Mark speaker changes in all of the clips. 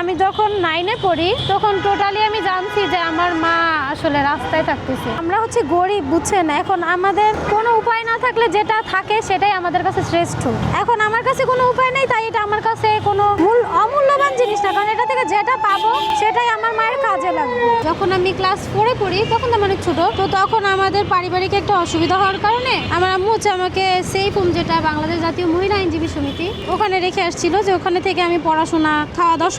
Speaker 1: আমি যখন 9-এ পড়ি তখন টোটালি আমি জানছি যে আমার মা আসলে রাস্তায় থাকতেছে। আমরা হচ্ছে গরিব, বুঝছেন। এখন আমাদের কোনো উপায় না থাকলে যেটা থাকে সেটাই আমাদের কাছে শ্রেষ্ঠ। এখন আমার কাছে কোনো উপায় নেই, তাই এটা আমার কাছে কোনো অমূল্যবান জিনিস না, কারণ এটা থেকে যেটা পাবো সেটাই আমার মায়ের কাজে লাগবে। যখন আমি ক্লাস 4-এ পড়ি তখন তো অনেক ছোট, তো তখন আমাদের পারিবারিক একটা অসুবিধা হওয়ার কারণে আমার আম্মু হচ্ছে আমাকে সেফ হোম, যেটা বাংলাদেশ জাতীয় মহিলা আইনজীবী সমিতি, ওখানে রেখে আসছিল, যে ওখানে থেকে আমি পড়াশোনা, খাওয়া দাওয়া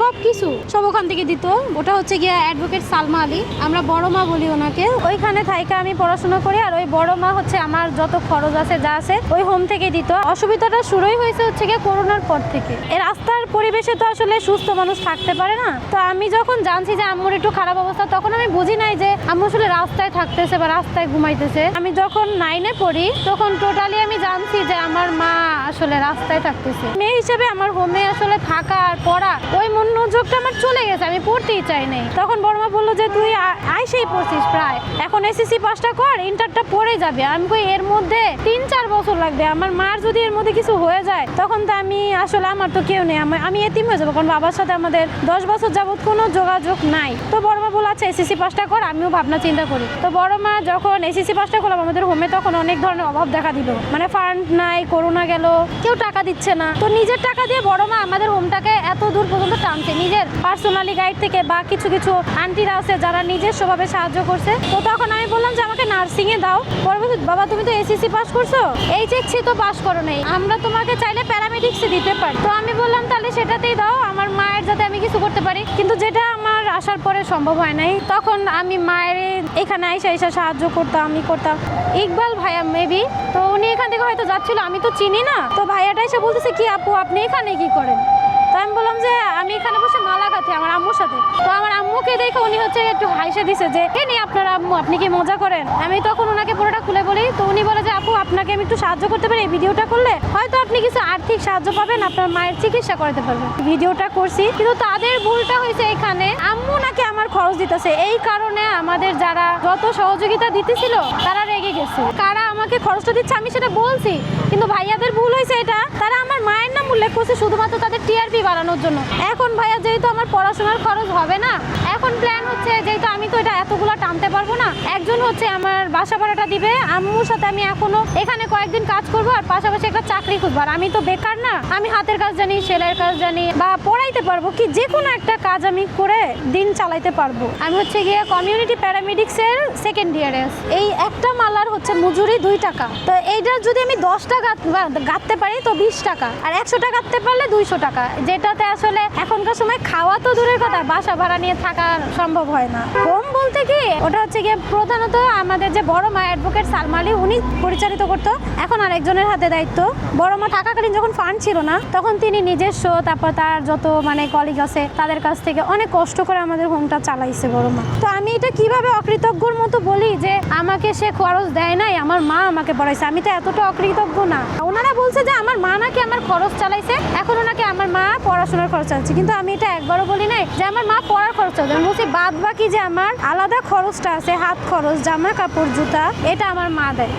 Speaker 1: সব ওখান থেকে দিত। ওটা হচ্ছে গিয়ে অ্যাডভোকেট সালমা আলী, আমরা বড় মা বলি ওনাকে। ওইখানে থাইকা আমি পড়াশোনা করি, আর ওই বড় মা হচ্ছে আমার যত খরচ আছে যা আছে ওই হোম থেকে দিত। অসুবিধাটা শুরুই হয়েছে হচ্ছে গিয়ে করোনার পর থেকে। এই রাস্তার পরিবেশে তো আসলে সুস্থ মানুষ থাকতে পারে না। তো আমি যখন জানছি যে আম্মুর একটু খারাপ অবস্থা, তখন আমি বুঝি নাই যে আম্মু আসলে রাস্তায় থাকতেছে বা রাস্তায় ঘুমাইতেছে। আমি যখন 9-এ পড়ি তখন টোটালি আমি জানছি যে আমার মা আসলে রাস্তায় থাকতেছে। মেয়ে হিসেবে আমার হোমে আসলে থাকা আর পড়া ওই মনোযোগটা আমার চলে গেছে, আমি পড়তেই চাই নাই। তখন বড় মা বললো যে তুই আইসেই পড়ছিস প্রায়, এখন এসএসসি পাসটা কর, ইন্টারটা পড়ে যাবে। আমি কই এর মধ্যে 3-4 বছর লাগবে, আমার মার যদি এর মধ্যে কিছু হয়ে যায় তখন তো আমি আসলে আমার তো কেউ নেই, আমি এতিম হয়ে যাবো, কারণ বাবার সাথে আমাদের 10 বছর যাবত কোনো যোগাযোগ নাই। তো বড় মা বললো আচ্ছা এসএসসি পাসটা কর, আমিও ভাবনা চিন্তা করি। তো বড় মা যখন এসএসসি পাসটা করলাম, আমাদের হোমে তখন অনেক ধরনের অভাব দেখা দিল, মানে ফান্ড নাই, করোনা গেল, কেউ টাকা দিচ্ছে না। তো নিজের টাকা দিয়ে বড় মা আমাদের হোমটাকে এত দূর পর্যন্ত টানছে, নিজের পার্সোনালি গাইড থেকে, বা কিছু কিছু আন্টিরা আছে যারা নিজস্বভাবে সাহায্য করছে। তো তখন আমি বললাম যে আমাকে নার্সিং এ দাও। পরবর্তী বাবা তুমি তো এসএসসি পাস করছো, এইচএসসি তো পাস করো নাই, আমরা তোমাকে চাইলে প্যারামেডিক্সে দিতে পারি। তো আমি বললাম তাহলে সেটাতেই দাও, আমার মায়ের যাতে আমি কিছু করতে পারি। কিন্তু যেটা আমার আসার পরে সম্ভব হয় নাই, তখন আমি মায়ের এখানে আইসা সাহায্য করতাম, আমি করতাম। ইকবাল ভাইয়া মেবি, তো উনি এখান থেকে হয়তো যাচ্ছিল, আমি তো চিনি না। তো ভাইয়াটা এসে বলতেছে কি আপু আপনি এখানে কি করেন? তো আমি বললাম যে আমি এখানে বসে মালা গাঁথি আমার আম্মুর সাথে। তো আমার আম্মুকে দেখে উনি হচ্ছে একটু হাসে দিছে যে এ নি আপনার আম্মু, আপনি কি মজা করেন? আমি তখন ওনাকে পুরোটা খুলে বলি। তো উনি বলে যে আপু আপনাকে আমি একটু সাহায্য করতে পারি, এই ভিডিওটা করলে হয়তো আপনি কিছু আর্থিক সাহায্য পাবেন, আপনার মায়ের চিকিৎসা করতে পারবেন। ভিডিওটা করছি, কিন্তু তাদের ভুলটা হয়েছে এখানে, আম্মু নাকি আমার খরচ দিতেছে, এই কারণে আমাদের যারা যত সহযোগিতা দিতেছিল তারা রেগে গেছে। কারা আমাকে খরচটা দিচ্ছে আমি সেটা বলছি, কিন্তু ভাইয়াদের ভুল হয়েছে এটা, তারা আমার মায়ের নাম উল্লেখ করছে শুধুমাত্র তাদের টিআরপি বাড়ানোর জন্য। এখন ভাইয়া যেহেতু আমার পড়াশোনার খরচ হবে না, এখন প্ল্যান হচ্ছে যেহেতু আমি তো এটা এতগুলো টানতে পারবো না, একজন হচ্ছে আমার বাসা ভাড়াটা দিবে, আম্মুর সাথে আমি এখনো এখানে কয়েকদিন কাজ করবো, আর পাশাপাশি একটা চাকরি খুঁজবো। আর আমি তো বেকার না, আমি হাতের কাজ জানি, সেলাইয়ের কাজ জানি, বা পড়াইতে পারবো, কি যে কোনো একটা কাজ আমি করে দিন চালাইতে পারবো। আমি হচ্ছে গিয়ে কমিউনিটি প্যারামেডিক্সের সেকেন্ড ইয়ারে। এই একটা মালার হচ্ছে মজুরি 2 টাকা। তো এইটার যদি আমি 10টা গাঁথতে পারি তো 20 টাকা, আর 100টা গাঁথতে পারলে 200 টাকা, যেটাতে আসলে এখনকার সময় খাওয়া তো দূরের কথা, বাসা ভাড়া নিয়ে থাকা সম্ভব হয় না। হোম বলতে কি ওটা হচ্ছে গিয়ে প্রধানত আমাদের যে বড় মা অ্যাডভোকেট সালমা আলী উনি পরিচালিত করতো, এখন আরেকজনের হাতে দায়িত্ব। বড় মা থাকাকালীন যখন ফান্ড ছিল না, তখন তিনি নিজস্ব, তারপর তার যত মানে কলিগ আছে তাদের কাছ থেকে অনেক কষ্ট করে আমাদের হোমটা চালাইছে বড় মা। তো আমি এটা কিভাবে অকৃতজ্ঞর মতো বলি যে আমাকে সে খরচ দেয় নাই, আমার মা আমাকে পড়াইছে, আমি তো এতটা অকৃতজ্ঞ না। ওনারা বলছে যে আমার মা নাকি আমার খরচ চালাইছে, এখন ওনাকে আমার মা পড়াশোনার খরচ চালাচ্ছে, কিন্তু আমি এটা একবারও বলি নাই যে আমার মা পড়ার খরচ চালাচ্ছে। আমি বলছি বাদ বাকি যে আমার আলাদা খরচটা আছে, হাত খরচ, জামা কাপড়, জুতা, এটা আমার মা দেয়।